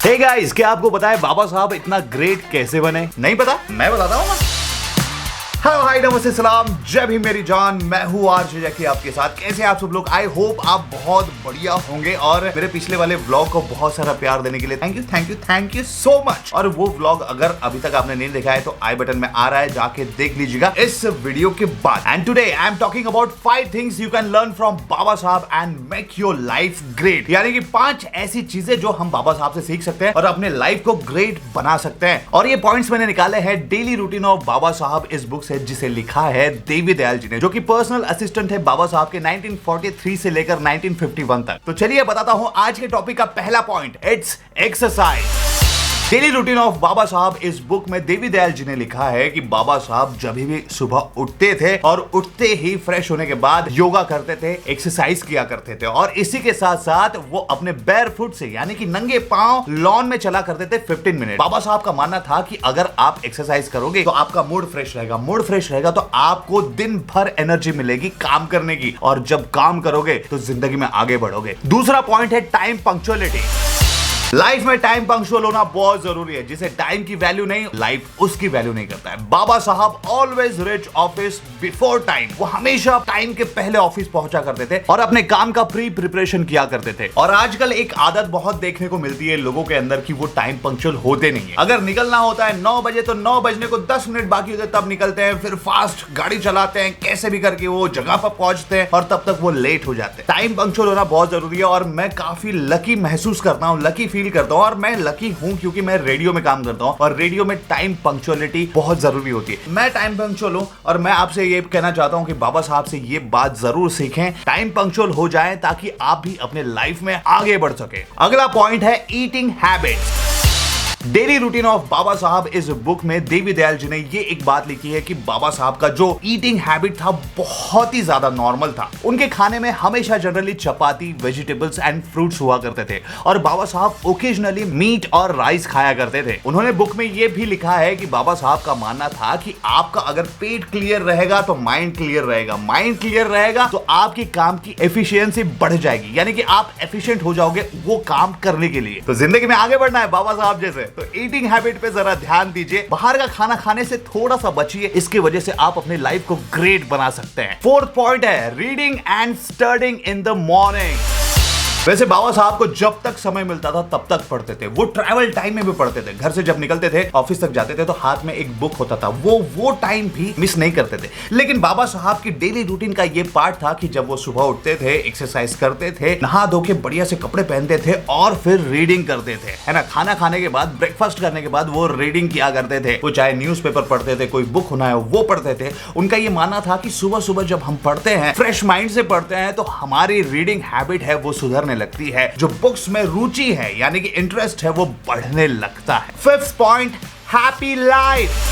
Hey guys, क्या आपको पता है बाबा साहब इतना ग्रेट कैसे बने? नहीं पता? मैं बताता हूँ ना। हेलो हाय नमस्ते सलाम जय भीम मेरी जान, मैं हूँ आरजे जैकी आपके साथ। कैसे आप सब लोग? आई होप आप बहुत बढ़िया होंगे और मेरे पिछले वाले व्लॉग को बहुत सारा प्यार देने के लिए थैंक यू सो मच। और वो व्लॉग अगर अभी तक आपने नहीं देखा है तो आई बटन में आ रहा है, जाके देख लीजिएगा इस वीडियो के बाद। And today I am talking about 5 things you can learn from Baba Saheb and make your life great. यानी कि 5 ऐसी चीजें जो हम बाबा साहब से सीख सकते हैं और अपने लाइफ को ग्रेट बना सकते हैं। और ये पॉइंट्स मैंने निकाले हैं daily routine of Baba Saheb इस बुक से, जिसे लिखा है देवी दयाल जी ने, जो कि पर्सनल असिस्टेंट है बाबा साहब के 1943 से लेकर 1951 तक। तो चलिए बताता हूं आज के टॉपिक का पहला point, it's exercise. Daily routine of Baba Saheb इस बुक में देवी दयाल जी ने लिखा है कि बाबा साहब जब भी सुबह उठते थे और उठते ही फ्रेश होने के बाद योगा करते थे, एक्सरसाइज किया करते थे और इसी के साथ साथ वो अपने बेयर फुट से यानी कि नंगे पांव लॉन में चला करते थे 15 मिनट। बाबा साहब का मानना था कि अगर आप एक्सरसाइज करोगे तो आपका मूड फ्रेश रहेगा, तो आपको दिन भर एनर्जी मिलेगी काम करने की, और जब काम करोगे तो जिंदगी में आगे बढ़ोगे। दूसरा पॉइंट है टाइम पंक्चुअलिटी। लाइफ में टाइम पंक्चुअल होना बहुत जरूरी है। जिसे टाइम की वैल्यू नहीं, लाइफ उसकी वैल्यू नहीं करता है। बाबा साहब always reach office before time. वो हमेशा टाइम के पहले ऑफिस पहुंचा करते थे और अपने काम का प्रिपरेशन किया करते थे। और आजकल एक आदत बहुत देखने को मिलती है लोगों के अंदर कि वो टाइम पंक्चुअल होते नहीं है। अगर निकलना होता है 9 बजे तो 9 बजने को 10 मिनट बाकी होते तब निकलते हैं, फिर फास्ट गाड़ी चलाते हैं, कैसे भी करके वो जगह पर पहुंचते हैं और तब तक वो लेट हो जाते हैं। टाइम पंक्चुअल होना बहुत जरूरी है और मैं काफी लकी महसूस करता हूँ, लकी फील करता हूँ। और मैं लकी हूं क्योंकि मैं रेडियो में काम करता हूं और रेडियो में टाइम पंक्चुअलिटी बहुत जरूरी होती है। मैं टाइम पंक्चुअल हूं और मैं आपसे ये कहना चाहता हूं कि बाबा साहब से ये बात जरूर सीखें, टाइम पंक्चुअल हो जाएं ताकि आप भी अपने लाइफ में आगे बढ़ सके। अगला पॉइंट है eating habits. Daily routine of Baba Saheb इस बुक में देवी दयाल जी ने ये एक बात लिखी है कि बाबा साहब का जो ईटिंग हैबिट था बहुत ही ज्यादा नॉर्मल था। उनके खाने में हमेशा generally chapati, vegetables and fruits हुआ करते थे और बाबा साहब ओकेजनली मीट और राइस खाया करते थे। उन्होंने बुक में ये भी लिखा है कि बाबा साहब का मानना था कि आपका अगर पेट क्लियर रहेगा तो माइंड क्लियर रहेगा, माइंड क्लियर रहेगा तो आपकी काम की एफिशिएंसी बढ़ जाएगी, यानी कि आप एफिशिएंट हो जाओगे वो काम करने के लिए। तो जिंदगी में आगे बढ़ना है बाबा साहब जैसे, तो ईटिंग हैबिट पे जरा ध्यान दीजिए। बाहर का खाना खाने से थोड़ा सा बचिए, इसकी वजह से आप अपनी लाइफ को ग्रेट बना सकते हैं। 4th पॉइंट है reading and studying in the morning. वैसे बाबा साहब को जब तक समय मिलता था तब तक पढ़ते थे। वो ट्रैवल टाइम में भी पढ़ते थे। घर से जब निकलते थे ऑफिस तक जाते थे तो हाथ में एक बुक होता था, वो टाइम भी मिस नहीं करते थे। लेकिन बाबा साहब की डेली रूटीन का ये पार्ट था कि जब वो सुबह उठते थे, एक्सरसाइज करते थे, नहा धो के बढ़िया से कपड़े पहनते थे और फिर रीडिंग करते थे, है ना। खाना खाने के बाद, ब्रेकफास्ट करने के बाद वो रीडिंग किया करते थे। वो चाहे न्यूज़पेपर पढ़ते थे, कोई बुक होना है वो पढ़ते थे। उनका ये मानना था कि सुबह सुबह जब हम पढ़ते हैं, फ्रेश माइंड से पढ़ते हैं, तो हमारी रीडिंग हैबिट है वो सुधरने लगती है। जो बुक्स में रुचि है यानी कि इंटरेस्ट है वो बढ़ने लगता है। 5th point, happy life.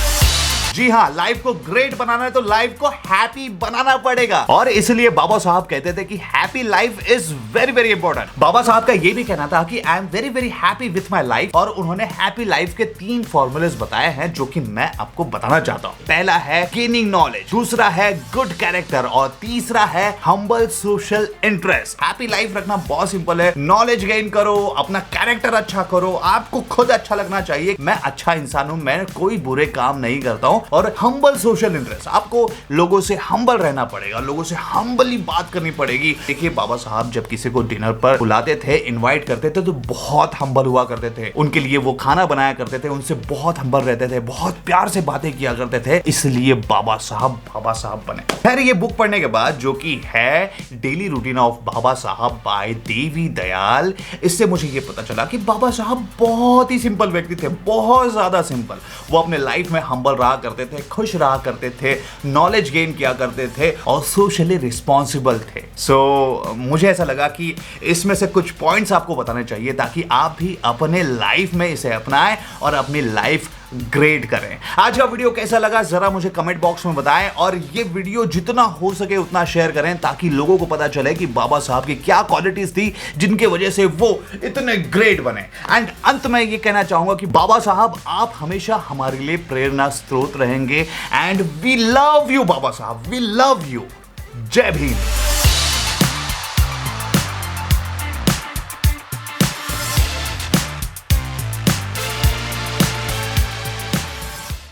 जी हाँ, लाइफ को ग्रेट बनाना है तो लाइफ को हैप्पी बनाना पड़ेगा और इसलिए बाबा साहब कहते थे कि happy life is very very important. Baba Saheb का ये भी कहना था कि I am very very happy with my life और उन्होंने हैप्पी लाइफ के 3 फॉर्मूलेस बताए हैं जो कि मैं आपको बताना चाहता हूँ। पहला है गेनिंग नॉलेज, दूसरा है गुड कैरेक्टर और तीसरा है humble social interest. Happy life रखना बहुत सिंपल है। नॉलेज गेन करो, अपना कैरेक्टर अच्छा करो, आपको खुद अच्छा लगना चाहिए, मैं अच्छा इंसान हूं, मैं कोई बुरे काम नहीं करता हूं। और हम्बल सोशल इंटरेस्ट, आपको लोगों से हम्बल रहना पड़ेगा, लोगों से हम्बली बात करनी पड़ेगी। देखिए बाबा साहब जब किसी को डिनर पर बुलाते थे, इनवाइट करते थे तो बहुत हम्बल हुआ करते थे। उनके लिए वो खाना बनाया करते थे, उनसे बहुत हम्बल रहते थे, बहुत प्यार से बातें किया करते थे, इसलिए बाबा साहब बने। खैर ये बुक पढ़ने के बाद जो कि है डेली रूटीन ऑफ बाबा साहब बाय देवी दयाल, इससे मुझे ये पता चला कि बाबा साहब बहुत ही सिंपल व्यक्ति थे, बहुत ज्यादा सिंपल। वो अपने लाइफ में हम्बल रहा करते थे, खुश रहा करते थे, नॉलेज गेन किया करते थे और सोशली रिस्पॉन्सिबल थे। सो मुझे ऐसा लगा कि इसमें से कुछ पॉइंट्स आपको बताने चाहिए ताकि आप भी अपने लाइफ में इसे अपनाएं और अपनी लाइफ ग्रेट करें। आज का वीडियो कैसा लगा जरा मुझे कमेंट बॉक्स में बताएं और ये वीडियो जितना हो सके उतना शेयर करें ताकि लोगों को पता चले कि बाबा साहब की क्या क्वालिटीज थी जिनके वजह से वो इतने ग्रेट बने। एंड अंत में ये कहना चाहूंगा कि बाबा साहब आप हमेशा हमारे लिए प्रेरणा स्रोत रहेंगे एंड वी लव यू बाबा साहब, वी लव यू। जय भीम।